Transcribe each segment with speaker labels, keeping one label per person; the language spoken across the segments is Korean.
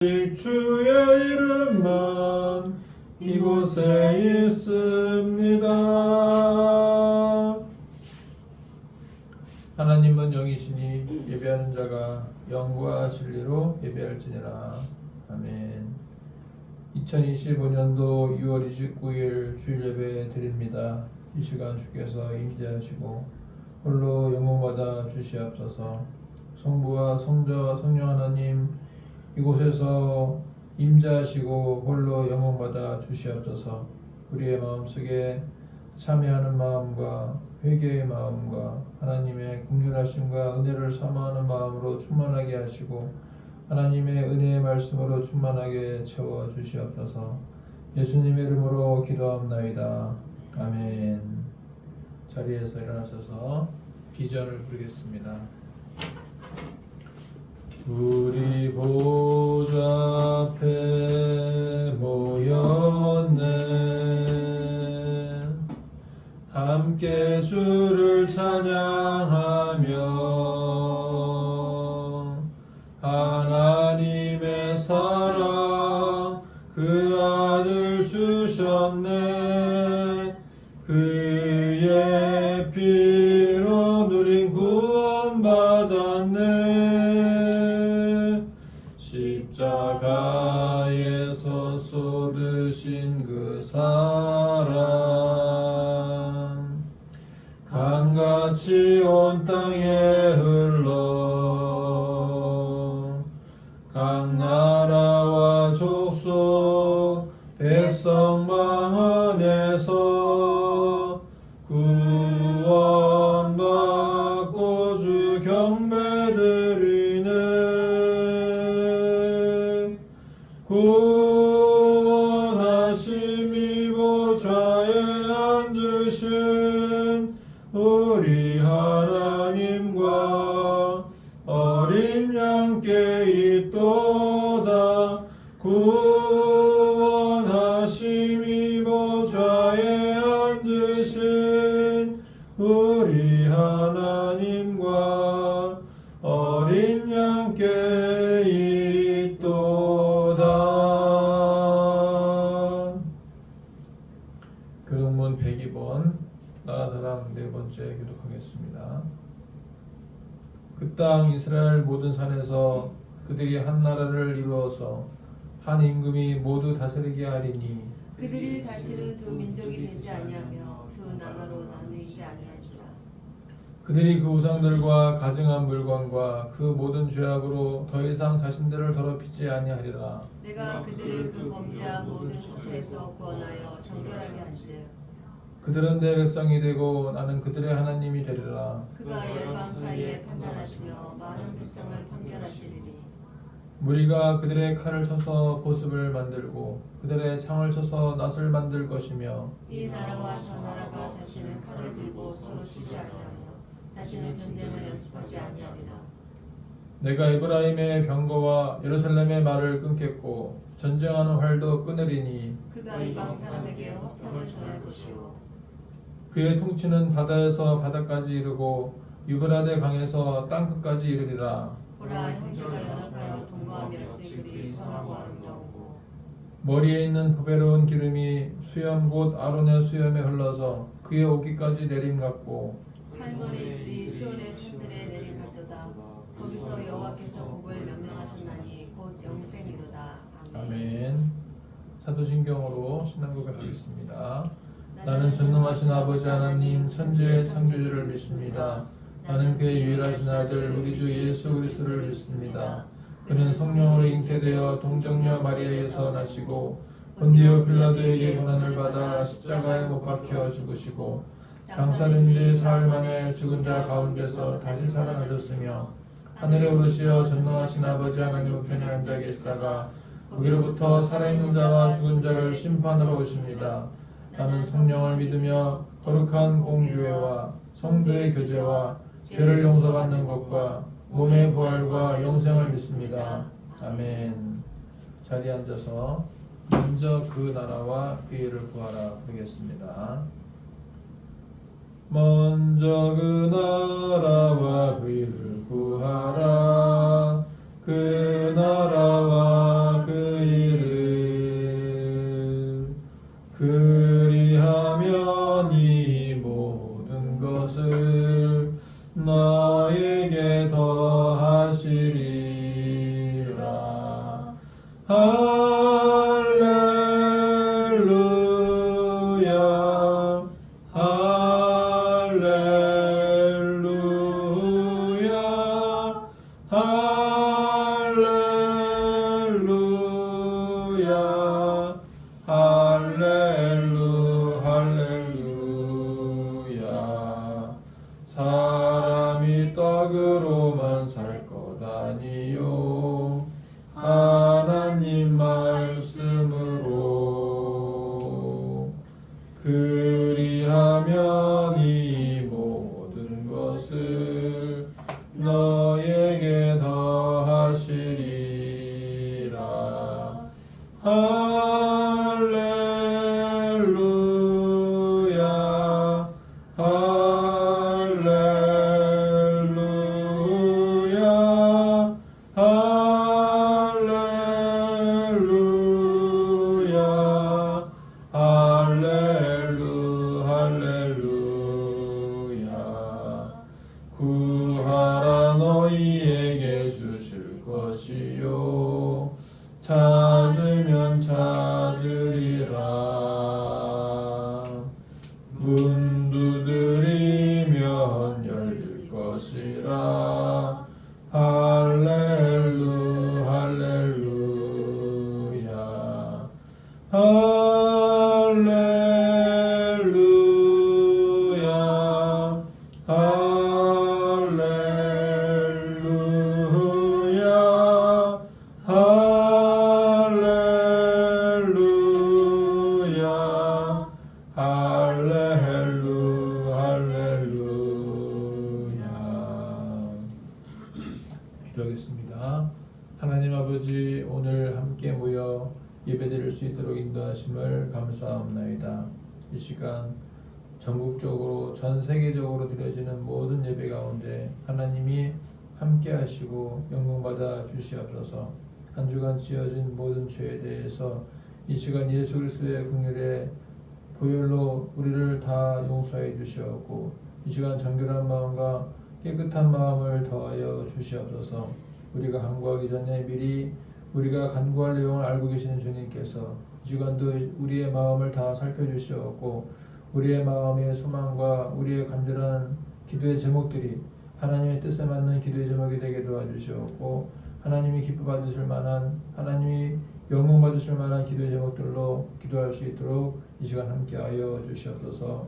Speaker 1: 주의 이름만 이곳에 있습니다. 하나님은 영이시니 예배하는 자가 영과 진리로 예배할지니라. 아멘. 2025년도 6월 29일 주일 예배 드립니다. 이 시간 주께서 임재하시고 홀로 영광받아 주시옵소서. 성부와 성자와 성령 하나님 이곳에서 임재하시고 홀로 영광받아 주시옵소서. 우리의 마음속에 참여하는 마음과 회개의 마음과 하나님의 긍휼하심과 은혜를 사모하는 마음으로 충만하게 하시고 하나님의 은혜의 말씀으로 충만하게 채워 주시옵소서. 예수님의 이름으로 기도합나이다. 아멘. 자리에서 일어나셔서 비전을 부르겠습니다. 우리 보좌 앞에 모였네. 함께 주를 찬양하며 하나님의 사랑 그 아들 주셨네. 그의 피로 누린 구원 받았네. 십자가에서 쏟으신 그 사랑 강같이 온 땅에 흘러 각 나라와 족속 백성 망원에서 구원받고 주 경배드리네. 구원하심이 보좌에 앉으신 우리 하나님과 어린 양께 있도다. 구원하심이 보좌에 앉으신 우리 하나님과 어린 양께 있도다. 교동문 102번 나라사랑 네 번째 기록하겠습니다. 그 땅 이스라엘 모든 산에서 그들이 한 나라를 이루어서 한 임금이 모두 다스리게 하리니
Speaker 2: 그들이 다시는 두 민족이 되지 아니하며 두 나라로 나누이지 아니할지라.
Speaker 1: 그들이 그 우상들과 가증한 물건과 그 모든 죄악으로 더 이상 자신들을 더럽히지 아니하리라.
Speaker 2: 내가 그들을 그 범죄한 모든 처소에서 구원하여 정결하게 한즉
Speaker 1: 그들은 내 백성이 되고 나는 그들의 하나님이 되리라.
Speaker 2: 그가 열방 사이에 판단하시며 많은 백성을 판결하시리니
Speaker 1: 무리가 그들의 칼을 쳐서 보습을 만들고 그들의 창을 쳐서 낫을 만들 것이며
Speaker 2: 이 나라와 저 나라가 다시는 칼을 들고 서로 치지 아니하며 다시는 전쟁을 연습하지 아니하리라.
Speaker 1: 내가 에브라임의 병거와 예루살렘의 말을 끊겠고 전쟁하는 활도 끊으리니
Speaker 2: 그가 이방 사람에게 화평을 전할 것이요
Speaker 1: 그의 통치는 바다에서 바다까지 이르고 유브라데 강에서 땅끝까지 이르리라.
Speaker 2: 보라, 형제가 연합하여 동거하며 어찌 그리 선하고 아름다우고
Speaker 1: 머리에 있는 보배로운 기름이 수염 곧 아론의 수염에 흘러서 그의 옷깃까지 내림 같고
Speaker 2: 할머니 이슬이 시온의 산들에 내림 같도다. 거기서 여호와께서 복을 명령하셨나니 곧 영생이로다.
Speaker 1: 아멘. 사도신경으로 신앙 고백하겠습니다. 나는 전능하신 아버지 하나님 천지의 창조주를 믿습니다. 나는 그의 유일하신 아들 우리 주 예수 그리스도를 믿습니다. 그는 성령으로 잉태되어 동정녀 마리아에서 나시고 본디오 빌라도에게 고난을 받아 십자가에 못 박혀 죽으시고 장사된 지 사흘 만에 죽은 자 가운데서 다시 살아나셨으며 하늘에 오르시어 전능하신 아버지 하나님 우편에 앉아 계시다가 거기로부터 살아있는 자와 죽은 자를 심판하러 오십니다. 나는 성령을 믿으며 거룩한 공교회와 성도의 교제와 죄를 용서받는 것과 몸의 부활과 영생을 믿습니다. 아멘. 자리에 앉아서 먼저 그 나라와 그 일을 구하라 하겠습니다. 먼저 그 나라와 의를 구하라. 그 나라와 할렐루야 할렐루야 할렐루야 할렐루야 사람이 떡으로만 살 것 아니요 하나님 말씀으로 그리하면 이 모든 것을 너에게 더하시리라 할렐루야 할렐루야 할렐루야 할렐루야 구하라 너희에게 주실 것이요 찾으면 찾으리라 문 두드리면 열릴 것이라 할렐루야 할렐루야 할렐루야 할렐루야 할렐루야 기도하겠습니다. 하나님 아버지 오늘 함께 모여 예배드릴 수 있도록 인도하심을 감사합나이다. 이 시간 전국적으로 전 세계적으로 드려지는 모든 예배 가운데 하나님이 함께 하시고 영광받아 주시옵소서. 한 주간 지어진 모든 죄에 대해서 이 시간 예수 그리스도의 긍휼의 보혈로 우리를 다 용서해 주시옵고 이 시간 정결한 마음과 깨끗한 마음을 더하여 주시옵소서. 우리가 간구하기 전에 미리 우리가 간구할 내용을 알고 계시는 주님께서 이 시간도 우리의 마음을 다 살펴주시옵고 우리의 마음의 소망과 우리의 간절한 기도의 제목들이 하나님의 뜻에 맞는 기도의 제목이 되게 도와주시옵고 하나님이 기뻐 받으실 만한 하나님이 영광 받으실 만한 기도의 제목들로 기도할 수 있도록 이 시간 함께하여 주시옵소서.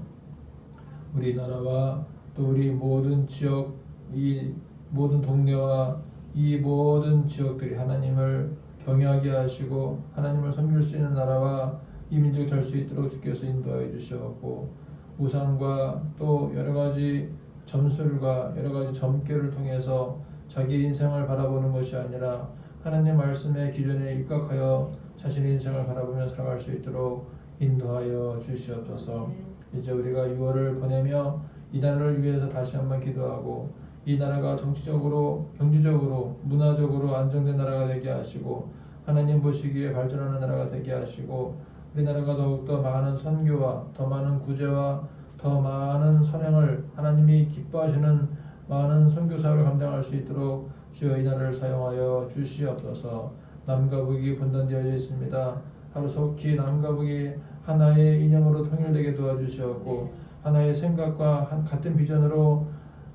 Speaker 1: 우리나라와 또 우리 모든 지역 이 모든 동네와 이 모든 지역들이 하나님을 경외하게 하시고 하나님을 섬길 수 있는 나라와 이 민족이 될 수 있도록 주께서 인도하여 주시옵고 우상과 또 여러가지 점술과 여러가지 점괘를 통해서 자기 인생을 바라보는 것이 아니라 하나님 말씀의 기준에 입각하여 자신의 인생을 바라보며 살아갈 수 있도록 인도하여 주시옵소서. 이제 우리가 6월을 보내며 이 나라를 위해서 다시 한번 기도하고 이 나라가 정치적으로 경제적으로 문화적으로 안정된 나라가 되게 하시고 하나님 보시기에 발전하는 나라가 되게 하시고 우리나라가 더욱더 많은 선교와 더 많은 구제와 더 많은 선행을 하나님이 기뻐하시는 많은 선교사를 감당할 수 있도록 주여 이 나라를 사용하여 주시옵소서. 남과 북이 분단되어 있습니다. 하루속히 남과 북이 하나의 이념으로 통일되게 도와주시옵고 하나의 생각과 같은 비전으로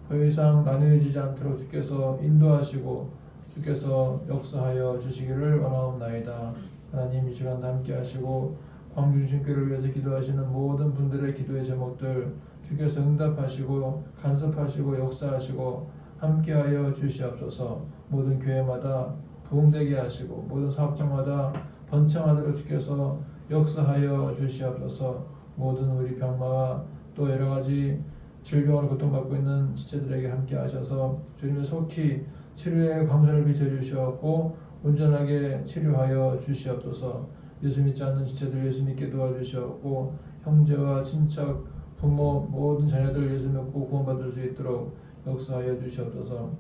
Speaker 1: 더 이상 나누어지지 않도록 주께서 인도하시고 주께서 역사하여 주시기를 원하옵나이다. 하나님 이 시간도 함께 하시고 광주신교를 위해서 기도하시는 모든 분들의 기도의 제목들 주께서 응답하시고 간섭하시고 역사하시고 함께하여 주시옵소서. 모든 교회마다 부흥되게 하시고 모든 사업장마다 번창하도록 주께서 역사하여 주시옵소서. 모든 우리 병마와 또 여러가지 질병으로 고통받고 있는 지체들에게 함께 하셔서 주님의 속히 치료의 광선을 비춰주시옵고 온전하게 치료하여 주시옵소서. 예수 믿지 않는 지체들 예수 믿게 도와주시옵고 형제와 친척 부모 모든 자녀들 예수 믿고 구원받을 수 있도록 역사하여 주시옵소서.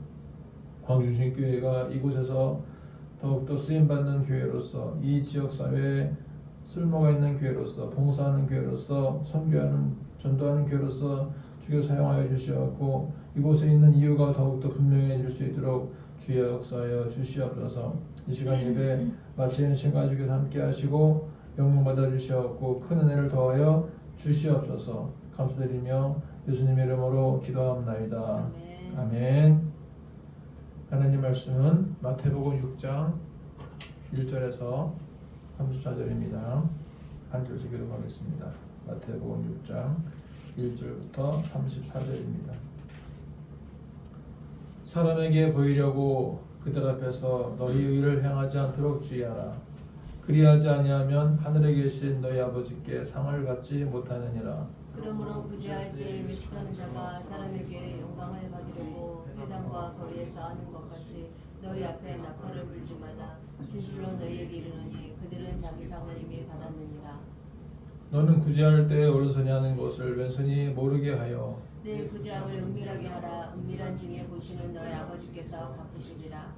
Speaker 1: 광주신교회가 이곳에서 더욱더 쓰임받는 교회로서 이 지역사회에 쓸모가 있는 교회로서 봉사하는 교회로서 선교하는 전도하는 교회로서 주께서 사용하여 주시옵고 이곳에 있는 이유가 더욱더 분명해질 수 있도록 주여 역사하여 주시옵소서. 이 시간 예배 마치는 시간까지 함께 하시고 영광 받아 주시옵고 큰 은혜를 더하여 주시옵소서. 감사드리며 예수님의 이름으로 기도합나이다.
Speaker 2: 아멘.
Speaker 1: 아멘. 하나님 말씀은 마태복음 6장 1절에서 34절입니다. 한 절씩 기록하겠습니다. 마태복음 6장 1절부터 34절입니다. 사람에게 보이려고 그들 앞에서 너희 의를 행하지 않도록 주의하라. 그리하지 아니하면 하늘에 계신 너희 아버지께 상을 받지 못하느니라.
Speaker 2: 그러므로 부재할 때 외식하는 자가 사람에게 영광을 받으려고 회당과 거리에서 하는 것 같이 너희 앞에 나팔을 불지 말라. 진실로 너희에게 이르노니 그들은 자기 상을 이미 받았느니라.
Speaker 1: 너는 구제할 때 오른손이 하는 것을 왼손이 모르게 하여
Speaker 2: 내 구제함을 은밀하게 하라. 은밀한 중에 보시는 너희 아버지께서 갚으시리라.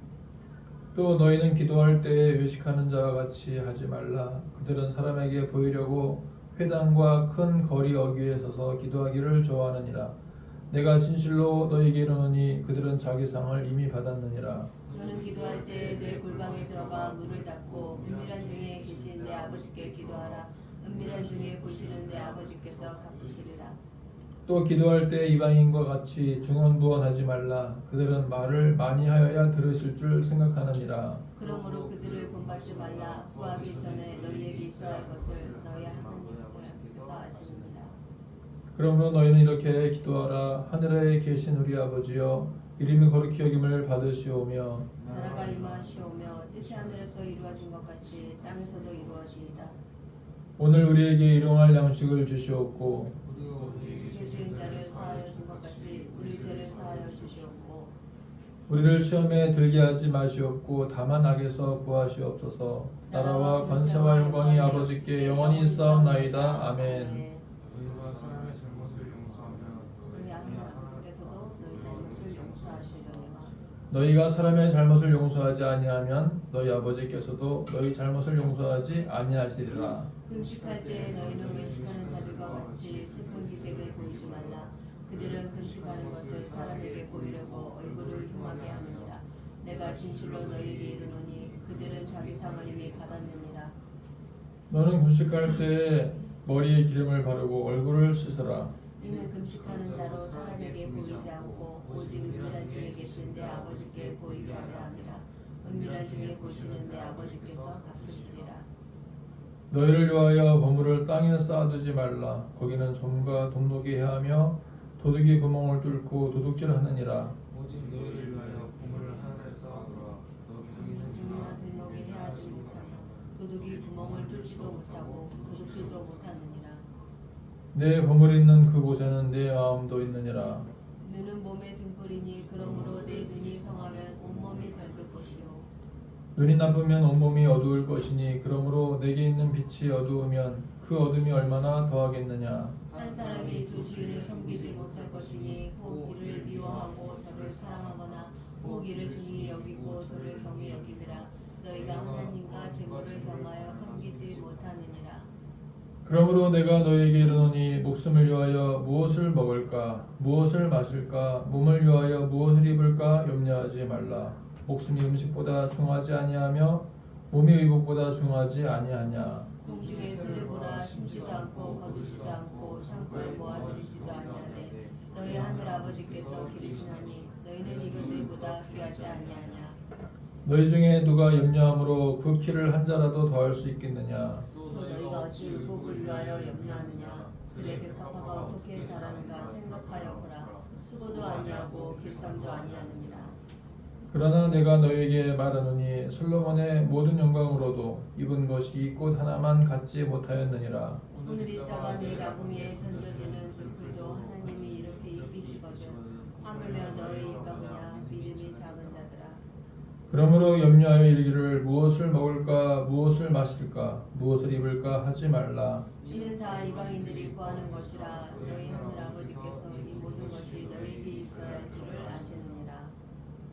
Speaker 1: 또 너희는 기도할 때 외식하는 자와 같이 하지 말라. 그들은 사람에게 보이려고 회당과 큰 거리 어귀에 서서 기도하기를 좋아하느니라. 내가 진실로 너희에게 이르노니 그들은 자기 상을 이미 받았느니라.
Speaker 2: 너는 기도할 때 내 골방에 들어가 문을 닫고 은밀한 중에 계신 내 아버지께 기도하라. 은밀한 중에 보시는 내 아버지께서 갚으시리라.
Speaker 1: 또 기도할 때 이방인과 같이 중언부언하지 말라. 그들은 말을 많이 하여야 들으실 줄 생각하느니라.
Speaker 2: 그러므로 그들을 본받지 말라. 구하기 전에 너희에게 있어야 할 것을 너희 하나님께서 아시느니라.
Speaker 1: 그러므로 너희는 이렇게 기도하라. 하늘에 계신 우리 아버지여, 이름이 거룩히 여김을 받으시오며
Speaker 2: 나라가 임하시오며 뜻이 하늘에서 이루어진 것 같이 땅에서도 이루어지이다.
Speaker 1: 오늘 우리에게 일용할 양식을 주시옵고
Speaker 2: 죄 지은 자를 사하여 준 것 같이 우리 죄를 사하여 주시옵고
Speaker 1: 우리를 시험에 들게 하지 마시옵고 다만 악에서 구하시옵소서. 나라와 권세와 영광이 아버지께 영원히 있사옵나이다. 아멘.
Speaker 3: 너희가 사람의 잘못을 용서하면
Speaker 2: 너희 하나님 아버지께서도 너희 잘못을 용서하시려니와.
Speaker 1: 너희가 사람의 잘못을 용서하지 아니하면 너희 아버지께서도 너희 잘못을 용서하지 아니하시리라.
Speaker 2: 금식할 때 너희는 외식하는 자들과 같이 슬픈 기색을 보이지 말라. 그들은 금식하는 것을 사람에게 보이려고 얼굴을 흉하게 하느니라. 내가 진실로 너희에게 이르노니 그들은 자기 상을 이미 받았느니라.
Speaker 1: 너는 금식할 때 머리에 기름을 바르고 얼굴을 씻으라.
Speaker 2: 이는 금식하는 자로 사람에게 보이지 않고 오직 은밀한 중에 계신 내 아버지께 보이게 하려 함이라. 은밀한 중에 보시는 내 아버지께서 갚으시리라.
Speaker 1: 너희를 위하여 보물을 땅에 쌓아두지 말라. 거기는 좀과 돈독이 해하며 도둑이 구멍을 뚫고 도둑질하느니라.
Speaker 3: 오직 너희를 위하여 보물을 하늘에 쌓아두라. 너희는
Speaker 2: 중이나 들목이 해하지 못하며 도둑이 구멍을 뚫지도 못하고 도둑질도 못하느니라.
Speaker 1: 내 보물 있는 그곳에는 내 마음도 있느니라.
Speaker 2: 눈은 몸의 등불이니 그러므로 내 눈이 성하면 온몸이 밝을 것이요.
Speaker 1: 눈이 나쁘면 온몸이 어두울 것이니 그러므로 내게 있는 빛이 어두우면 그 어둠이 얼마나 더하겠느냐.
Speaker 2: 한 사람이 두 주인을 섬기지 못할 것이니 혹 이를 미워하고 저를 사랑하거나 혹 이를 중히 여기고 저를 경히 여김이라. 너희가 하나님과 재물을 겸하여 섬기지 못하느니라.
Speaker 1: 그러므로 내가 너희에게 이르노니 목숨을 위하여 무엇을 먹을까 무엇을 마실까 몸을 위하여 무엇을 입을까 염려하지 말라. 목숨이 음식보다 중하지 아니하며 몸이 의복보다 중하지 아니하냐.
Speaker 2: 공중의 새를 보라. 심지도 않고 거두지도 않고 창고에 모아들이지도 아니하되 너희 하늘 아버지께서 기르시나니 너희는 이것들보다 귀하지 아니하냐.
Speaker 1: 너희 중에 누가 염려함으로 그 키를 한 자라도 더할 수 있겠느냐.
Speaker 2: 또 너희가 어찌 의복을 위하여 염려하느냐. 들의 백합화가 어떻게 자라는가 생각하여 보라. 수고도 아니하고 길쌈도 아니하느니라.
Speaker 1: 그러나 내가 너희에게 말하노니 솔로몬의 모든 영광으로도 입은 것이 꽃 하나만 갖지 못하였느니라.
Speaker 2: 오늘 있다가 내일 아궁이에 던져지는 술풀도 하나님이 이렇게 입히시거든. 하물며 너희 가무냐 믿음이 작은 자들아.
Speaker 1: 그러므로 염려하여 이르기를 무엇을 먹을까 무엇을 마실까 무엇을 입을까 하지 말라.
Speaker 2: 이는 다 이방인들이 구하는 것이라. 너희 하늘 아버지께서 이 모든 것이 너희에게 있어야 할 줄을 아시느니라.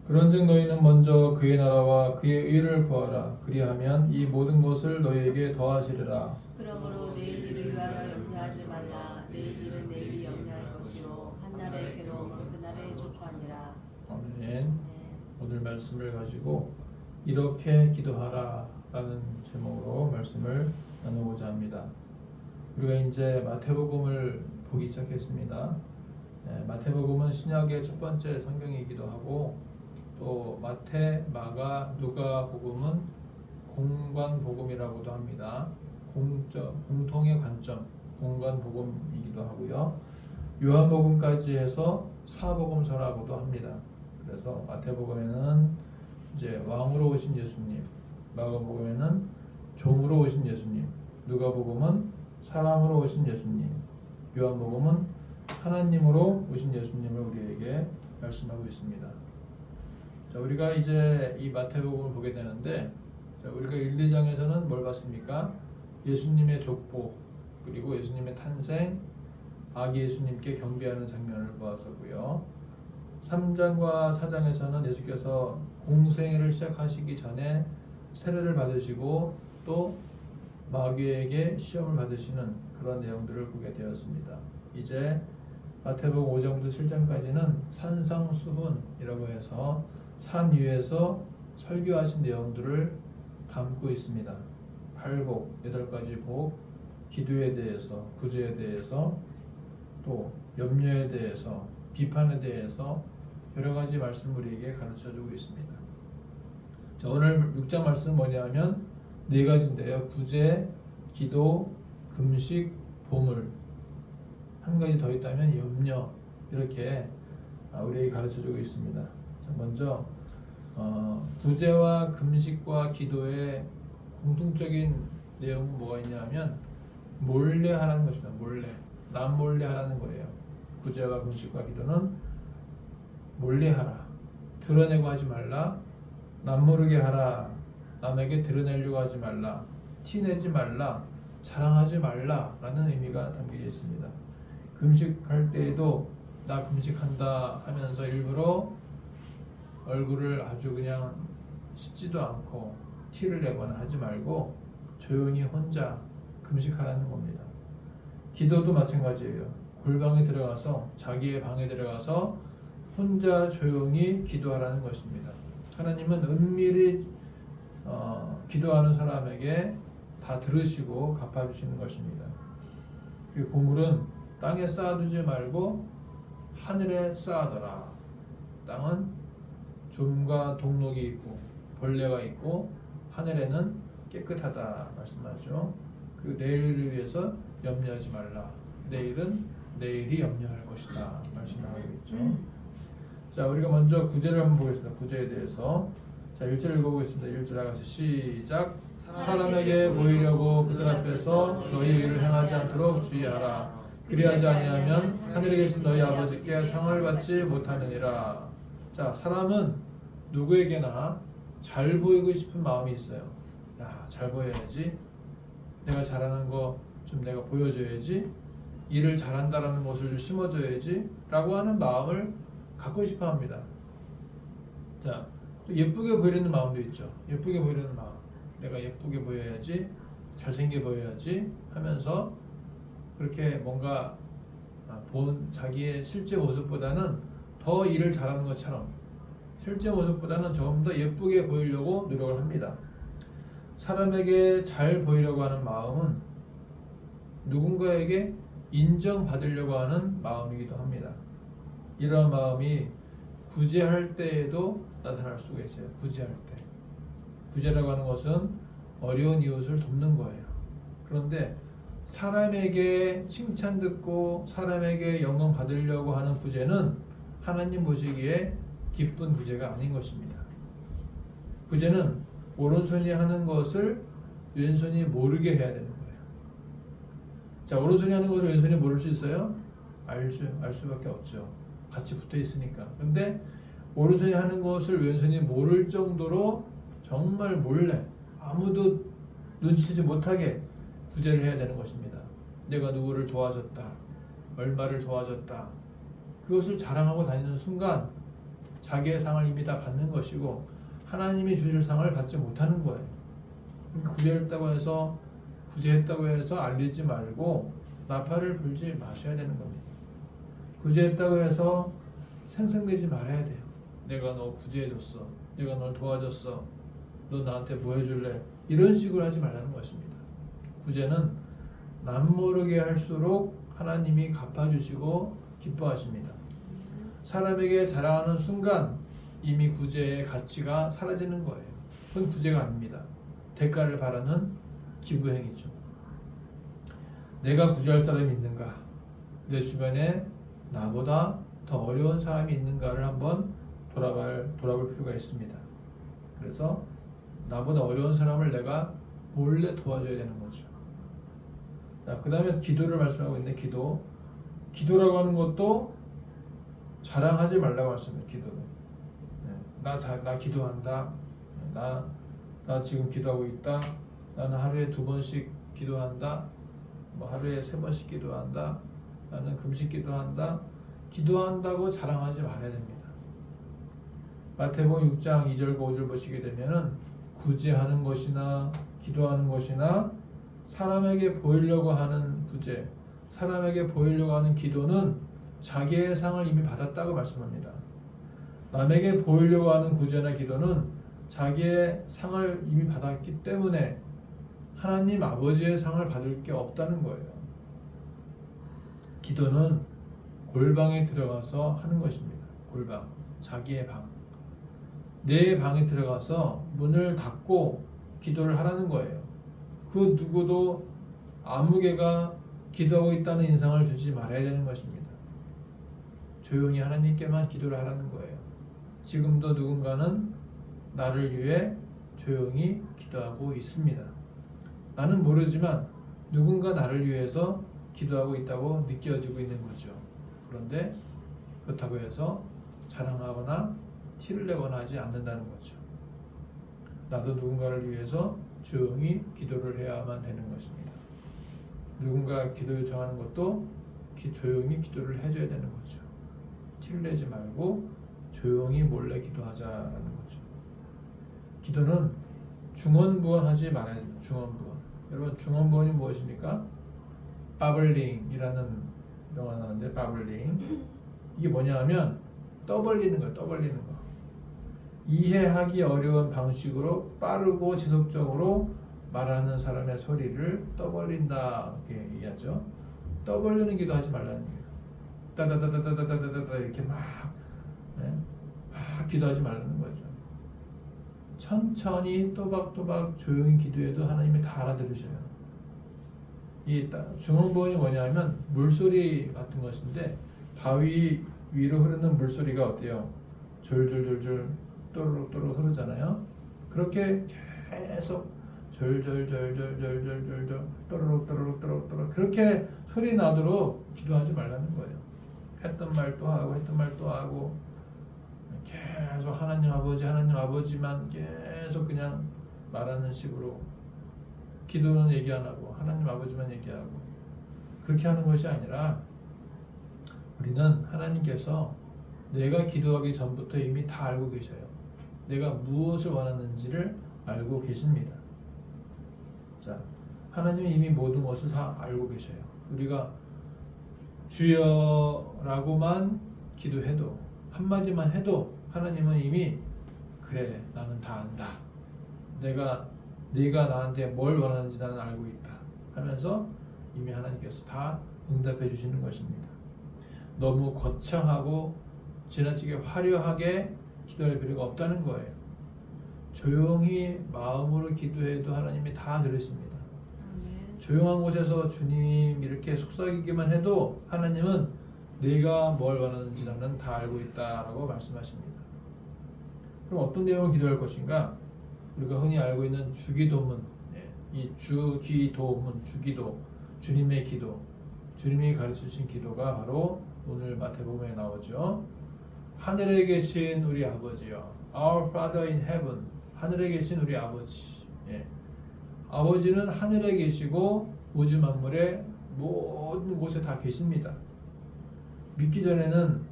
Speaker 1: 그런즉 너희는 먼저 그의 나라와 그의 의를 구하라. 그리하면 이 모든 것을 너희에게 더하시리라.
Speaker 2: 그러므로 내일 일을 위하여 염려하지 말라. 내일 일은 내일이 염려할 것이요 한날의 괴로움은 그날의 족하니라.
Speaker 1: 아멘.
Speaker 2: 네.
Speaker 1: 오늘 말씀을 가지고 이렇게 기도하라 라는 제목으로 말씀을 나누고자 합니다. 우리가 이제 마태복음을 보기 시작했습니다. 마태복음은 신약의 첫 번째 성경이기도 하고 또 마태, 마가, 누가 복음은 공관복음이라고도 합니다. 공통의 관점, 공관복음이기도 하고요. 요한복음까지 해서 사복음서라고도 합니다. 그래서 마태복음에는 이제 왕으로 오신 예수님, 마가복음에는 종으로 오신 예수님, 누가복음은 사람으로 오신 예수님, 요한복음은 하나님으로 오신 예수님을 우리에게 말씀하고 있습니다. 자, 우리가 이제 이 마태복음을 보게 되는데, 자, 우리가 1, 2장에서는 뭘 봤습니까? 예수님의 족보, 그리고 예수님의 탄생, 아기 예수님께 경배하는 장면을 보았었고요. 3장과 4장에서는 예수께서 공생애를 시작하시기 전에 세례를 받으시고 또 마귀에게 시험을 받으시는 그런 내용들을 보게 되었습니다. 이제 마태복음 5장부터 7장까지는 산상수훈이라고 해서 산 위에서 설교하신 내용들을 담고 있습니다. 8복, 8가지 복, 기도에 대해서, 구제에 대해서, 또 염려에 대해서, 비판에 대해서 여러 가지 말씀을 우리에게 가르쳐주고 있습니다. 자, 오늘 6장 말씀은 뭐냐면 4가지인데요. 구제, 기도, 금식, 보물. 한 가지 더 있다면 염려. 이렇게 우리에게 가르쳐주고 있습니다. 자, 먼저 구제와 금식과 기도의 공통적인 내용은 뭐가 있냐면 몰래 하라는 것입니다. 몰래. 남 몰래 하라는 거예요. 구제와 금식과 기도는 몰래 하라. 드러내고 하지 말라. 남 모르게 하라. 남에게 드러내려고 하지 말라. 티내지 말라. 자랑하지 말라 라는 의미가 담겨져 있습니다. 금식할 때에도 나 금식한다 하면서 일부러 얼굴을 아주 그냥 씻지도 않고 티를 내거나 하지 말고 조용히 혼자 금식하라는 겁니다. 기도도 마찬가지예요. 골방에 들어가서 자기의 방에 들어가서 혼자 조용히 기도하라는 것입니다. 하나님은 은밀히 기도하는 사람에게 다 들으시고 갚아주시는 것입니다. 그리고 보물은 땅에 쌓아두지 말고 하늘에 쌓아둬라. 땅은 좀과 동록이 있고 벌레가 있고 하늘에는 깨끗하다 말씀하죠. 그리고 내일을 위해서 염려하지 말라. 내일은 내일이 염려할 것이다 말씀하고 있죠. 자, 우리가 먼저 구제를 한번 보겠습니다. 구제에 대해서. 자, 1절 읽어보겠습니다. 1절 다같이 시작. 사람에게 보이려고 그들 앞에서 너희 일을 행하지 않도록 주의하라. 그리하지 아니하면 하늘에 계신 너희 아버지께 상을 받지 못하느니라. 자, 사람은 누구에게나 잘 보이고 싶은 마음이 있어요. 야, 잘 보여야지. 내가 잘하는 거 좀 내가 보여줘야지. 일을 잘한다라는 것을 좀 심어줘야지 라고 하는 마음을 갖고 싶어 합니다. 자, 또 예쁘게 보이려는 마음도 있죠. 예쁘게 보이려는 마음. 내가 예쁘게 보여야지, 잘생겨 보여야지 하면서 그렇게 뭔가 본 자기의 실제 모습보다는 더 일을 잘하는 것처럼 실제 모습보다는 조금 더 예쁘게 보이려고 노력을 합니다. 사람에게 잘 보이려고 하는 마음은 누군가에게 인정받으려고 하는 마음이기도 합니다. 이러한 마음이 구제할 때에도 나타날 수가 있어요. 구제할 때. 구제라고 하는 것은 어려운 이웃을 돕는 거예요. 그런데 사람에게 칭찬 듣고 사람에게 영광 받으려고 하는 구제는 하나님 보시기에 기쁜 구제가 아닌 것입니다. 구제는 오른손이 하는 것을 왼손이 모르게 해야 되는 거예요. 자, 오른손이 하는 것을 왼손이 모를 수 있어요? 알죠. 알 수밖에 없죠. 같이 붙어 있으니까. 근데 오른손이 하는 것을 왼손이 모를 정도로 정말 몰래 아무도 눈치채지 못하게 구제를 해야 되는 것입니다. 내가 누구를 도와줬다. 얼마를 도와줬다. 그것을 자랑하고 다니는 순간 자기의 상을 이미 다 받는 것이고 하나님이 주실 상을 받지 못하는 거예요. 구제했다고 해서 알리지 말고 나팔을 불지 마셔야 되는 겁니다. 구제했다고 해서 생색내지 말아야 돼요. 내가 너 구제해줬어. 내가 널 도와줬어. 너 나한테 뭐 해줄래? 이런 식으로 하지 말라는 것입니다. 구제는 남모르게 할수록 하나님이 갚아주시고 기뻐하십니다. 사람에게 자랑하는 순간 이미 구제의 가치가 사라지는 거예요. 그건 구제가 아닙니다. 대가를 바라는 기부행위죠. 내가 구제할 사람이 있는가? 내 주변에 나보다 더 어려운 사람이 있는가를 한번 돌아볼 필요가 있습니다. 그래서 나보다 어려운 사람을 내가 몰래 도와줘야 되는 거죠. 그 다음에 기도를 말씀하고 있는데 기도라고 하는 것도 자랑하지 말라고 말씀해요. 기도는 나 기도한다. 나 지금 기도하고 있다. 나는 하루에 2번씩 기도한다. 뭐 하루에 3번씩 기도한다. 나는 금식 기도한다. 기도한다고 자랑하지 말아야 됩니다. 마태복음 6장 2절과 5절 보시게 되면은 구제하는 것이나 기도하는 것이나 사람에게 보이려고 하는 구제, 사람에게 보이려고 하는 기도는 자기의 상을 이미 받았다고 말씀합니다. 남에게 보이려고 하는 구제나 기도는 자기의 상을 이미 받았기 때문에 하나님 아버지의 상을 받을 게 없다는 거예요. 기도는 골방에 들어가서 하는 것입니다. 골방, 자기의 방. 내 방에 들어가서 문을 닫고 기도를 하라는 거예요. 그 누구도 아무개가 기도하고 있다는 인상을 주지 말아야 되는 것입니다. 조용히 하나님께만 기도를 하라는 거예요. 지금도 누군가는 나를 위해 조용히 기도하고 있습니다. 나는 모르지만 누군가 나를 위해서 기도하고 있다고 느껴지고 있는 거죠. 그런데 그렇다고 해서 자랑하거나 티를 내거나 하지 않는다는 거죠. 나도 누군가를 위해서 조용히 기도를 해야만 되는 것입니다. 누군가 기도 요청하는 것도 조용히 기도를 해줘야 되는 거죠. 티를 내지 말고 조용히 몰래 기도하자라는 거죠. 기도는 중언부언하지 말아야 됩니다. 중언부언. 여러분 중언부언이 무엇입니까? 바블링이라는 영화 나오는데 바블링 이게 뭐냐 하면 떠벌리는 거예요. 떠벌리는 거. 이해하기 어려운 방식으로 빠르고 지속적으로 말하는 사람의 소리를 떠벌린다 이렇게 얘기하죠. 떠벌리는 기도하지 말라는 거예요. 따다다다다다다다다 이렇게 막 기도하지 말라는 거죠. 천천히 또박또박 조용히 기도해도 하나님이 다 알아들으셔요. 이 중언부언이 뭐냐면 물소리 같은 것인데 바위 위로 흐르는 물소리가 어때요? 졸졸졸졸 또르륵또르륵 흐르잖아요. 그렇게 계속 졸졸졸졸졸졸졸 또르륵또르륵 그렇게 소리 나도록 기도하지 말라는 거예요. 했던 말 또 하고 했던 말 또 하고 계속 하나님 아버지만 계속 그냥 말하는 식으로 기도는 얘기 안 하고 하나님 아버지만 얘기하고 그렇게 하는 것이 아니라 우리는 하나님께서 내가 기도하기 전부터 이미 다 알고 계셔요. 내가 무엇을 원하는지를 알고 계십니다. 자, 하나님이 이미 모든 것을 다 알고 계셔요. 우리가 주여라고만 기도해도 한마디만 해도 하나님은 이미 그래 나는 다 안다. 네가 나한테 뭘 원하는지 나는 알고 있다 하면서 이미 하나님께서 다 응답해 주시는 것입니다. 너무 거창하고 지나치게 화려하게 기도할 필요가 없다는 거예요. 조용히 마음으로 기도해도 하나님이 다 들으십니다. 조용한 곳에서 주님 이렇게 속삭이기만 해도 하나님은 내가 뭘 원하는지 나는 다 알고 있다라고 말씀하십니다. 그럼 어떤 내용을 기도할 것인가? 우리가 흔히 알고 있는 주기도문, 이 주기도문, 주기도, 주님의 기도, 주님이 가르쳐주신 기도가 바로 오늘 마태복음에 나오죠. 하늘에 계신 우리 아버지여, Our Father in Heaven, 하늘에 계신 우리 아버지. 아버지는 하늘에 계시고 우주 만물의 모든 곳에 다 계십니다. 믿기 전에는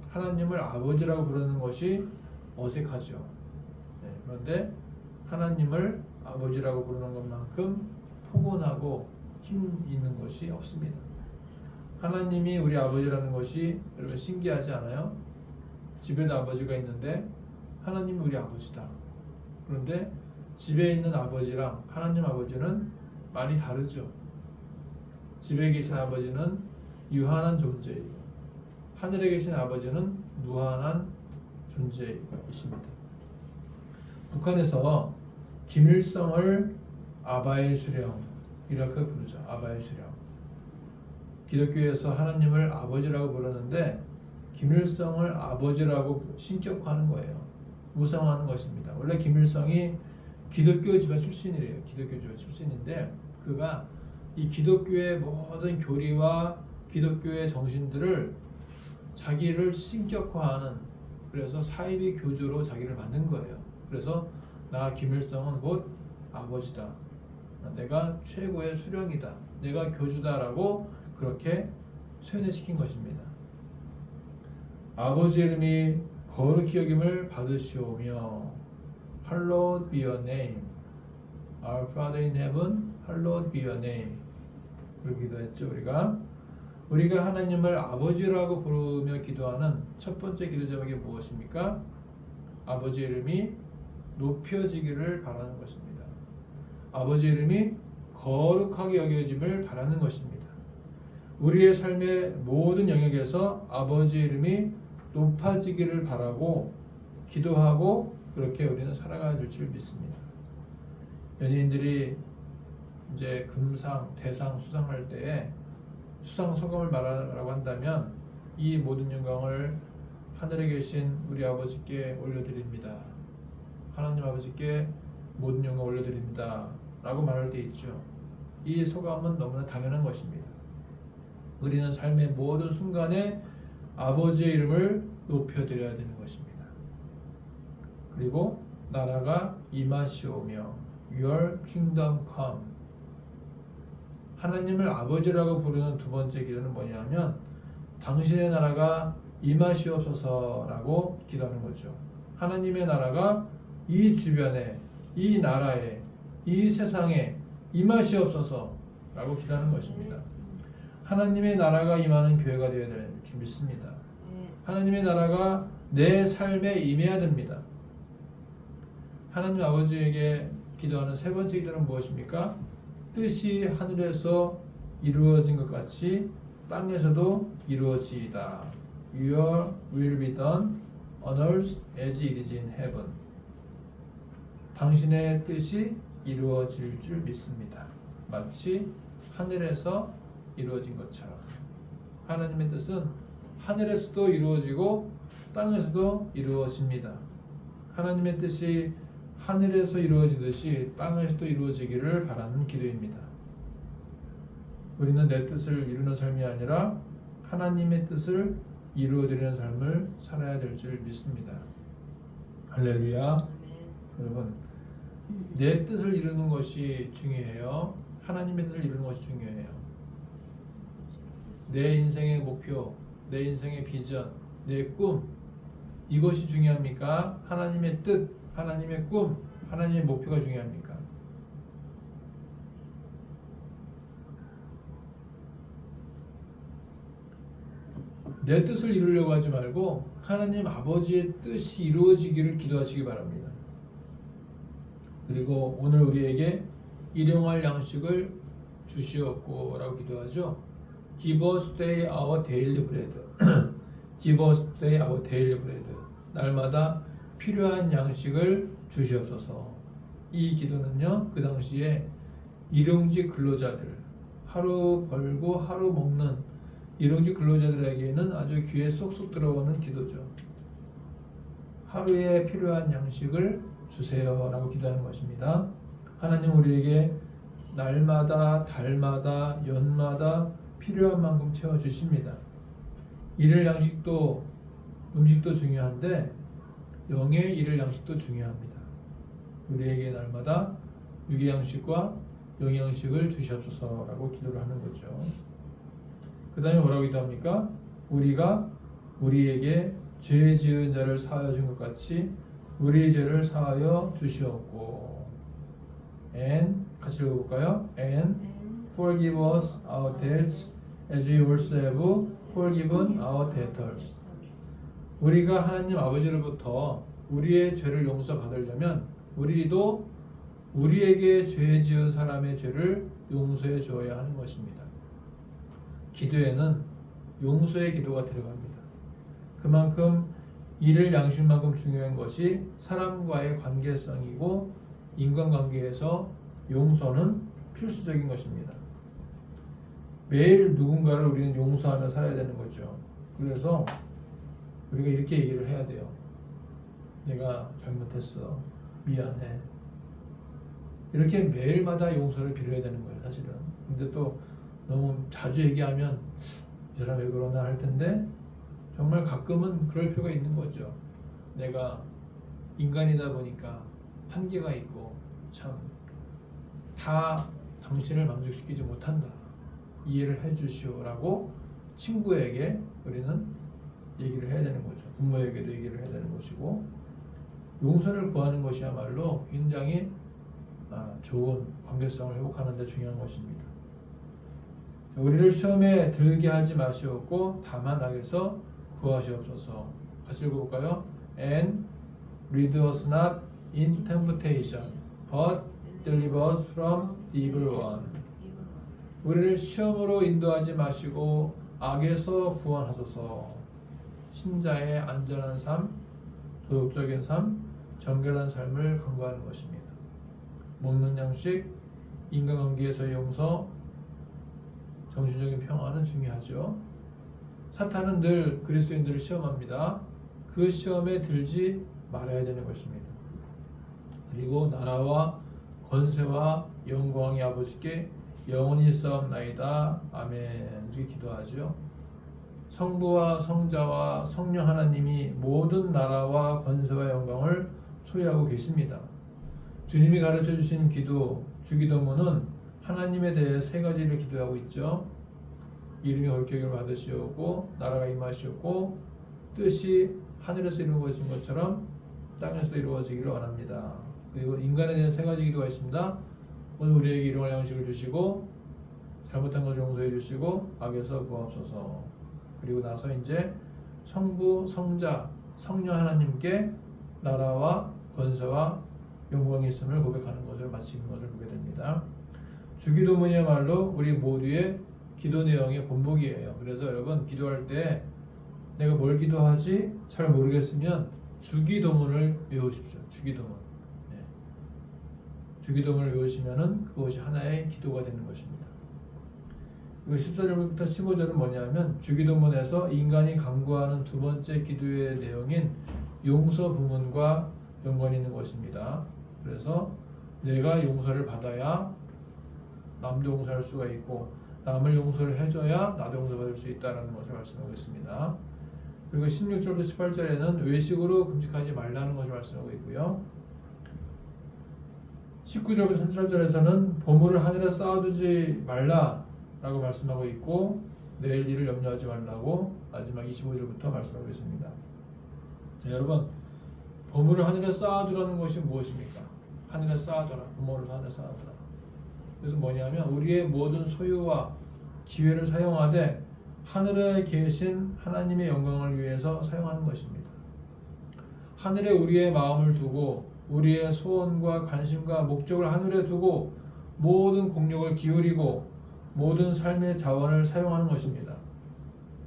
Speaker 1: 하나님을 아버지라고 부르는 것이 어색하죠. 그런데 하나님을 아버지라고 부르는 것만큼 포근하고 힘 있는 것이 없습니다. 하나님이 우리 아버지라는 것이 여러분 신기하지 않아요? 집에도 아버지가 있는데 하나님이 우리 아버지다. 그런데 집에 있는 아버지랑 하나님 아버지는 많이 다르죠. 집에 계신 아버지는 유한한 존재이고 하늘에 계신 아버지는 무한한 존재이십니다. 북한에서 김일성을 아바의 수령 이렇게 부르죠. 아바의 수령. 기독교에서 하나님을 아버지라고 부르는데 김일성을 아버지라고 신격화하는 거예요. 우상화하는 것입니다. 원래 김일성이 기독교 집안 출신이래요. 기독교 집안 출신인데 그가 이 기독교의 모든 교리와 기독교의 정신들을 자기를 신격화하는, 그래서 사이비 교주로 자기를 만든 거예요. 그래서 나 김일성은 곧 아버지다. 내가 최고의 수령이다. 내가 교주다라고 그렇게 쇠뇌시킨 것입니다. 아버지 이름이 거룩히 여김을 받으시오며 Hallowed be your name. Our Father in heaven, hallowed be your name. 그렇게 기도했죠. 우리가 하나님을 아버지라고 부르며 기도하는 첫 번째 기도 제목이 무엇입니까? 아버지 이름이 높여지기를 바라는 것입니다. 아버지 이름이 거룩하게 여겨짐을 바라는 것입니다. 우리의 삶의 모든 영역에서 아버지 이름이 높아지기를 바라고 기도하고 그렇게 우리는 살아가야 될 줄 믿습니다. 연예인들이 이제 금상, 대상 수상할 때에 수상 소감을 말하라고 한다면 이 모든 영광을 하늘에 계신 우리 아버지께 올려드립니다. 하나님 아버지께 모든 영광 올려드립니다. 라고 말할 때 있죠. 이 소감은 너무나 당연한 것입니다. 우리는 삶의 모든 순간에 아버지의 이름을 높여드려야 되는 것입니다. 그리고 나라가 임하시오며 Your kingdom come. 하나님을 아버지라고 부르는 두 번째 기도는 뭐냐면 당신의 나라가 임하시옵소서라고 기도하는 거죠. 하나님의 나라가 이 주변에, 이 나라에, 이 세상에 임하시옵소서라고 기도하는 것입니다. 하나님의 나라가 임하는 교회가 되어야 될 줄 믿습니다. 하나님의 나라가 내 삶에 임해야 됩니다. 하나님 아버지에게 기도하는 세 번째 기도는 무엇입니까? 뜻이 하늘에서 이루어진 것 같이 땅에서도 이루어지이다. Your will be done on earth as it is in heaven. 당신의 뜻이 이루어질 줄 믿습니다. 마치 하늘에서 이루어진 것처럼. 하나님의 뜻은 하늘에서도 이루어지고 땅에서도 이루어집니다. 하나님의 뜻이 하늘에서 이루어지듯이 땅에서도 이루어지기를 바라는 기도입니다. 우리는 내 뜻을 이루는 삶이 아니라 하나님의 뜻을 이루어드리는 삶을 살아야 될 줄 믿습니다. 할렐루야. 여러분, 내 뜻을 이루는 것이 중요해요. 하나님의 뜻을 이루는 것이 중요해요. 내 인생의 목표, 내 인생의 비전, 내 꿈, 이것이 중요합니까? 하나님의 뜻, 하나님의 꿈, 하나님의 목표가 중요합니까? 내 뜻을 이루려고 하지 말고 하나님 아버지의 뜻이 이루어지기를 기도하시기 바랍니다. 그리고 오늘 우리에게 일용할 양식을 주시옵고 라고 기도하죠. Give us today our daily bread. Give us today our daily bread. 날마다 필요한 양식을 주시옵소서. 이 기도는요, 그 당시에 일용직 근로자들, 하루 벌고 하루 먹는 일용직 근로자들에게는 아주 귀에 쏙쏙 들어오는 기도죠. 하루에 필요한 양식을 주세요 라고 기도하는 것입니다. 하나님 우리에게 날마다, 달마다, 연마다 필요한 만큼 채워주십니다. 일일 양식도, 음식도 중요한데 영의 일일 양식도 중요합니다. 우리에게 날마다 육의 양식과 영의 양식을 주시옵소서라고 기도를 하는 거죠. 그 다음에 뭐라고 기도합니까? 우리가 우리에게 죄 지은 자를 사하여 준 것 같이 우리의 죄를 사하여 주시옵고. And 같이 읽어볼까요? And forgive us our debts as we also have forgiven our debtors. 우리가 하나님 아버지로부터 우리의 죄를 용서받으려면 우리도 우리에게 죄 지은 사람의 죄를 용서해 주어야 하는 것입니다. 기도에는 용서의 기도가 들어갑니다. 그만큼 이를 양식만큼 중요한 것이 사람과의 관계성이고 인간관계에서 용서는 필수적인 것입니다. 매일 누군가를 우리는 용서하며 살아야 되는 거죠. 그래서 우리가 이렇게 얘기를 해야 돼요. 내가 잘못했어. 미안해. 이렇게 매일마다 용서를 빌어야 되는 거예요, 사실은. 근데 또 너무 자주 얘기하면 이 사람 왜 그러나 할 텐데 정말 가끔은 그럴 필요가 있는 거죠. 내가 인간이다 보니까 한계가 있고 참 다 당신을 만족시키지 못한다. 이해를 해주시오라고 친구에게 우리는 얘기를 해야 되는 거죠. 부모에게도 얘기를 해야 되는 것이고 용서를 구하는 것이야말로 굉장히 좋은 관계성을 회복하는 데 중요한 것입니다. 우리를 시험에 들게 하지 마시옵고 다만 악에서 구하시옵소서. 같이 읽어볼까요? And lead us not into temptation, but deliver us from the evil one. 우리를 시험으로 인도하지 마시고 악에서 구원하소서. 신자의 안전한 삶, 도덕적인 삶, 정결한 삶을 강구하는 것입니다. 먹는 양식, 인간관계에서의 용서, 정신적인 평화는 중요하죠. 사탄은 늘 그리스도인들을 시험합니다. 그 시험에 들지 말아야 되는 것입니다. 그리고 나라와 권세와 영광이 아버지께 영원히 있사옵나이다. 아멘. 이렇게 기도하죠. 성부와 성자와 성령 하나님이 모든 나라와 권세와 영광을 소유하고 계십니다. 주님이 가르쳐 주신 기도, 주기도문은 하나님에 대해 세 가지를 기도하고 있죠. 이름이 거룩히 여김을 받으시옵고 나라가 임하시옵고 뜻이 하늘에서 이루어진 것처럼 땅에서 이루어지기를 원합니다. 그리고 인간에 대한 세 가지 기도가 있습니다. 오늘 우리에게 일용할 양식을 주시고 잘못한 것을 용서해 주시고 악에서 구하옵소서. 그리고 나서 이제 성부, 성자, 성령 하나님께 나라와 권세와 영광이 있음을 고백하는 것을 마치는 것을 보게 됩니다. 주기도문이야말로 우리 모두의 기도 내용의 본복이에요. 그래서 여러분 기도할 때 내가 뭘 기도하지 잘 모르겠으면 주기도문을 외우십시오. 주기도문. 네. 주기도문을 외우시면은 그것이 하나의 기도가 되는 것입니다. 그리고 14절부터 15절은 뭐냐면 주기도문에서 인간이 간구하는 두 번째 기도의 내용인 용서 부문과 연관이 있는 것입니다. 그래서 내가 용서를 받아야 남도 용서할 수가 있고 남을 용서를 해줘야 나도 용서받을 수 있다는 것을 말씀하고 있습니다. 그리고 16절부터 18절에는 외식으로 금식하지 말라는 것을 말씀하고 있고요. 19절부터 34절에서는 보물을 하늘에 쌓아두지 말라라고 말씀하고 있고 내일 일을 염려하지 말라고 마지막 25절부터 말씀하고 있습니다. 자, 여러분 보물을 하늘에 쌓아두라는 것이 무엇입니까? 하늘에 쌓아둬라. 보물을 하늘에 쌓아둬라. 그래서 뭐냐면 우리의 모든 소유와 기회를 사용하되 하늘에 계신 하나님의 영광을 위해서 사용하는 것입니다. 하늘에 우리의 마음을 두고 우리의 소원과 관심과 목적을 하늘에 두고 모든 공력을 기울이고 모든 삶의 자원을 사용하는 것입니다.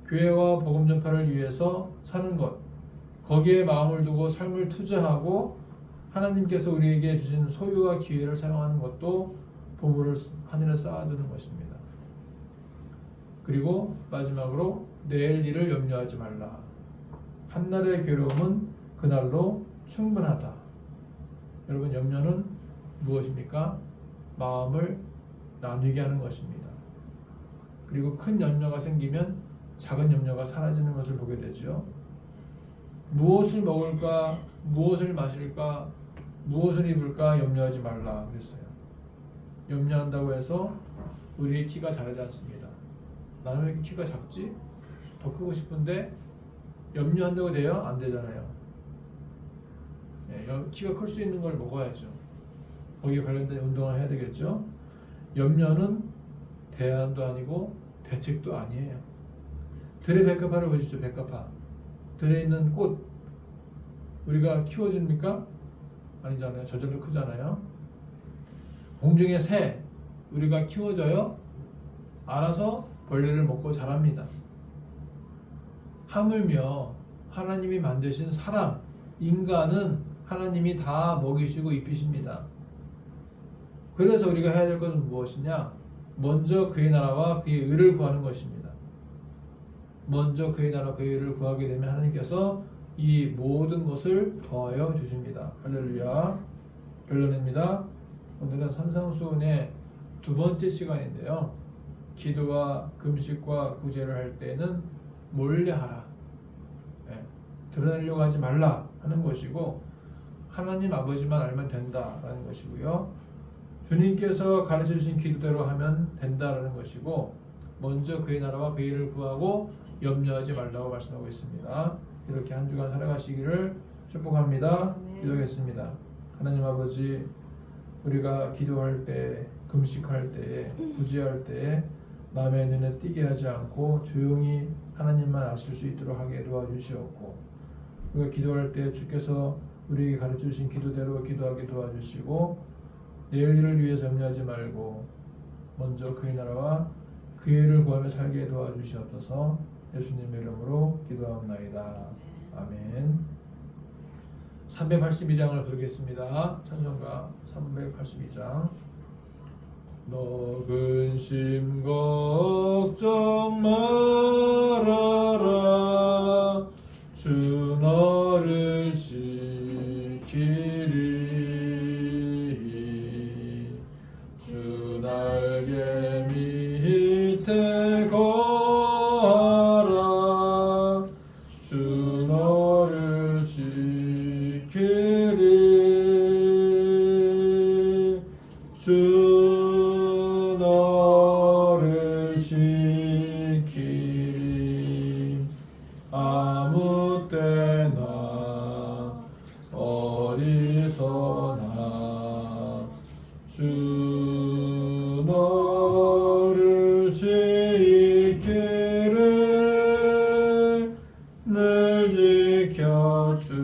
Speaker 1: 교회와 복음 전파를 위해서 사는 것, 거기에 마음을 두고 삶을 투자하고 하나님께서 우리에게 주신 소유와 기회를 사용하는 것도 보물을 하늘에 쌓아두는 것입니다. 그리고 마지막으로 내일 일을 염려하지 말라. 한날의 괴로움은 그날로 충분하다. 여러분 염려는 무엇입니까? 마음을 나누게 하는 것입니다. 그리고 큰 염려가 생기면 작은 염려가 사라지는 것을 보게 되죠. 무엇을 먹을까? 무엇을 마실까? 무엇을 입을까? 염려하지 말라 그랬어요. 염려한다고 해서 우리의 키가 자라지 않습니다. 나는 왜 이렇게 키가 작지? 더 크고 싶은데 염려한다고 돼요? 안 되잖아요. 키가 클 수 있는 걸 먹어야죠. 거기에 관련된 운동을 해야 되겠죠. 염려는 대안도 아니고 대책도 아니에요. 들의 백합화를 보시죠. 백합화. 들에 있는 꽃 우리가 키워줍니까? 아니잖아요. 저절로 크잖아요. 공중의 새 우리가 키워줘요. 알아서 벌레를 먹고 자랍니다. 하물며 하나님이 만드신 사람, 인간은 하나님이 다 먹이시고 입히십니다. 그래서 우리가 해야 될 것은 무엇이냐? 먼저 그의 나라와 그의 의를 구하는 것입니다. 먼저 그의 나라 그의 의를 구하게 되면 하나님께서 이 모든 것을 더하여 주십니다. 할렐루야. 결론입니다. 오늘은 산상수훈의 두 번째 시간인데요. 기도와 금식과 구제를 할 때는 몰래 하라. 드러내려고 하지 말라 하는 것이고, 하나님 아버지만 알면 된다라는 것이고요. 주님께서 가르쳐 주신 기도대로 하면 된다라는 것이고, 먼저 그의 나라와 그의 일을 구하고 염려하지 말라고 말씀하고 있습니다. 이렇게 한 주간 살아가시기를 축복합니다.
Speaker 2: 아멘.
Speaker 1: 기도하겠습니다. 하나님 아버지, 우리가 기도할 때, 금식할 때, 구제할 때 남의 눈에 띄게 하지 않고 조용히 하나님만 아실 수 있도록 하게 도와주시옵고, 우리가 기도할 때 주께서 우리에게 가르쳐 주신 기도대로 기도하게 도와주시고, 내일 일을 위해서 염려하지 말고 먼저 그의 나라와 그의 일을 구하며 살게 도와주시옵소서. 예수님의 이름으로 기도하옵나이다. 아멘. 382장을 부르겠습니다. 찬송가 382장. 너 근심 걱정 말아라. 주 너를 지키리. 주 날개 밑에 거하라. 주 너를 지키리. 주 너를 지키리. 아무 때나 어디서나 주 너를 지키리. 늘 지켜 주시리.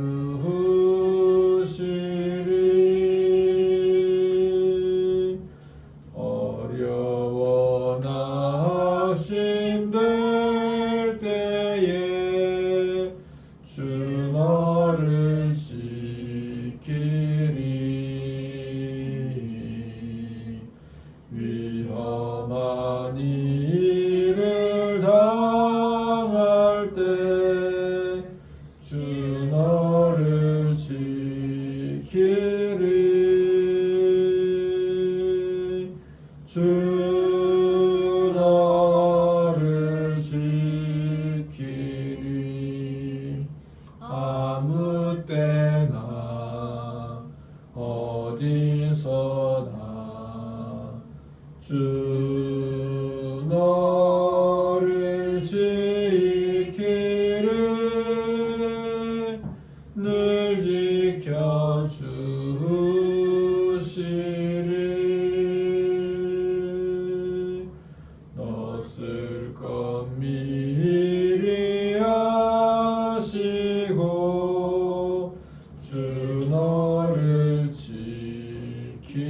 Speaker 1: 어려워 낙심될 때에 주 너를 지키리. 위험한 일을 당할 때 주 너를 지키리. 주 너를 지키리. 아무 때나 어디서나 주 너를 지키리. 늘 지켜 주시리. 너 쓸 것 미리 아시고 주 너를 지키리.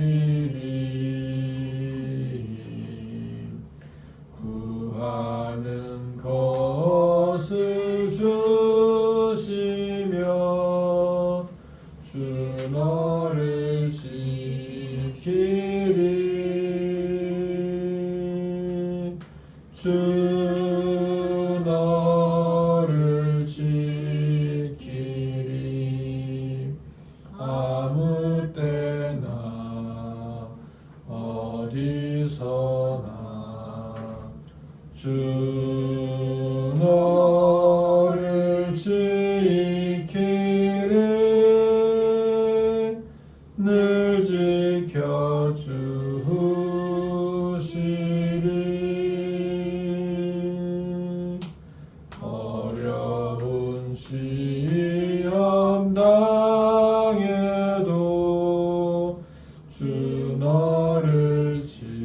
Speaker 1: 구하는 것을 주시며 주 너를 지키리. 주 너를 지키리. 아무 때나 어디서나 주 너를 지키리. 늘 지켜 주시리. 어려운 시험 당해도 주 너를 지키리.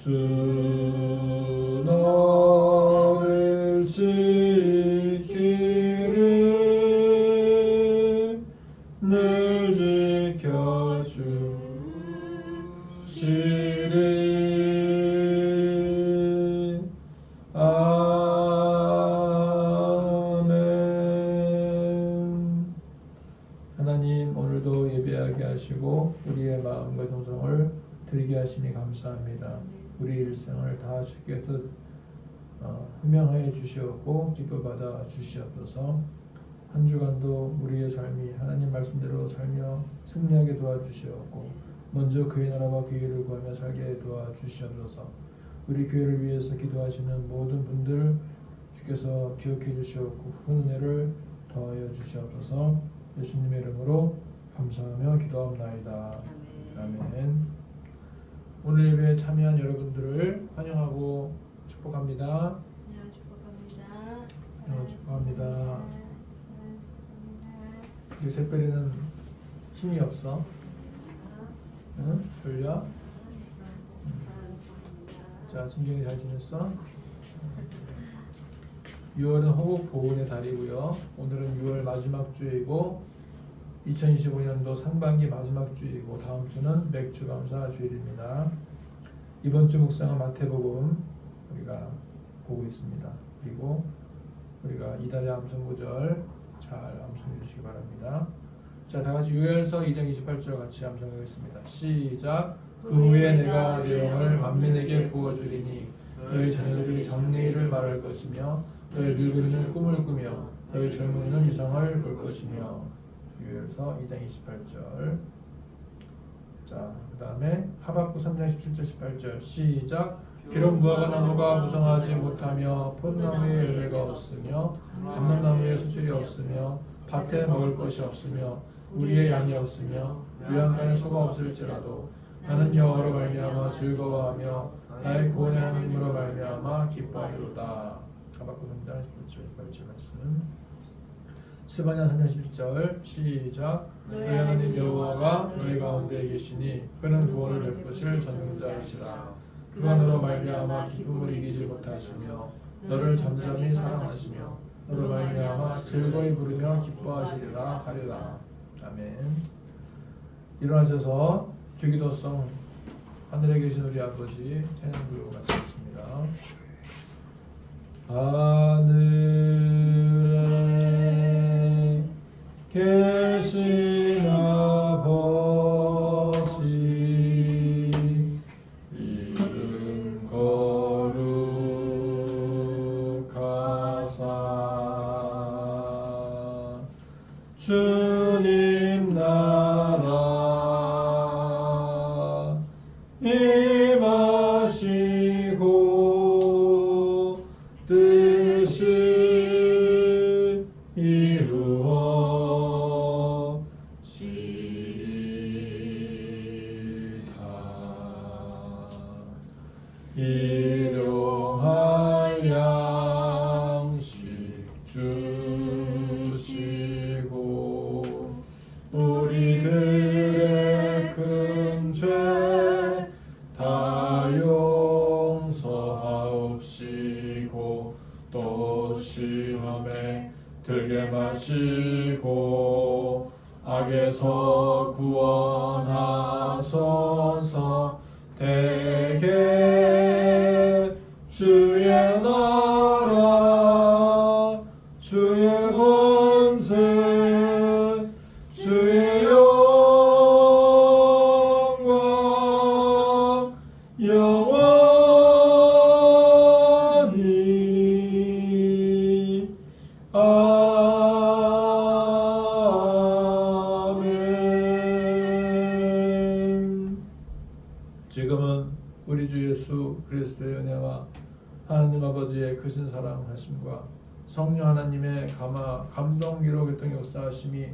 Speaker 1: 주 너를 지키리 늘 지켜주시리. 아멘. 하나님, 오늘도 예배하게 하시고 우리의 마음과 정성을 드리게 하시니 감사합니다. 우리 일생을 다 주께서 흠명하여 주시었고 기뻐받아 주시옵소서. 한 주간도 우리의 삶이 하나님 말씀대로 살며 승리하게 도와주시옵고 먼저 그의 나라와 그의 일을 구하며 살게 도와주시옵소서. 우리 교회를 위해서 기도하시는 모든 분들 주께서 기억해 주시옵고 큰 은혜를 더하여 주시옵소서. 예수님의 이름으로 감사하며 기도합나이다. 아멘. 오늘 예배에 참여한 여러분들을 환영하고 축복합니다. 축복합니다. 이 새별이는 힘이 없어. 응? 졸려? 자, 진경이 잘 지냈어? 6월은 호국 보훈의 달이고요. 오늘은 6월 마지막 주이고 2025년도 상반기 마지막 주이고 다음 주는 맥주 감사 주일입니다. 이번 주 묵상은 마태복음 우리가 보고 있습니다. 그리고 우리가 이달의 암송 구절 잘 암송해 주시기 바랍니다. 자, 다 같이 요엘서 2장 28절 같이 암송하겠습니다. 시작. 그 후에 내가 내 영을 만민에게 부어주리니 너희 자녀들이 장래일을 말할 것이며 너희 늙은이는 꿈을 꾸며 너희 젊은이는 이상을 볼 것이며. 요엘서 2장 28절. 자, 그 다음에 하박국 3장 17절 18절 시작. 비록 무화과 나무가 무성하지 못하며 포도나무에 열매가 없으며 감람나무에 수질이 없으며 밭에 먹을 것이 없으며 우리의 양이 없으며 요양간에 소가 없을지라도 나는 여호와로 말미암아 즐거워하며 나의 구원의 하나님으로 말미암아 기뻐하리로다. 하박국 3장 17절 18절 말씀. 스바냐 3장 17절 시작. 너희 하나님 여호와가 너희 가운데 계시니 그는 구원을 베푸실 전능자이시라. 그가 너로 말미암아 기쁨을 이기지 못하시며 너를 잠잠히 사랑하시며 너로 말미암아 즐거이 부르며 기뻐하시리라 하리라. 아멘. 일어나셔서 주기도송 하늘에 계신 우리 아버지 찬양 부르고 마치겠습니다. 하늘에 계신 아버지 이름 거룩하사 주님 나라 임하시고 뜻이 이루어지이다. 일용할 양식 주시고 우리들의 큰 죄 다 용서하옵시고 또 시험에 들게 마시고 악에서 구원하소서. 대개 주의 나라 주의 권세 주의 영광 영원히 아멘. 지금은 우리 주 예수 그리스도의 은혜와 하나님 아버지의 크신 사랑하심과 성령 하나님의 감동 기록 교통 역사하심이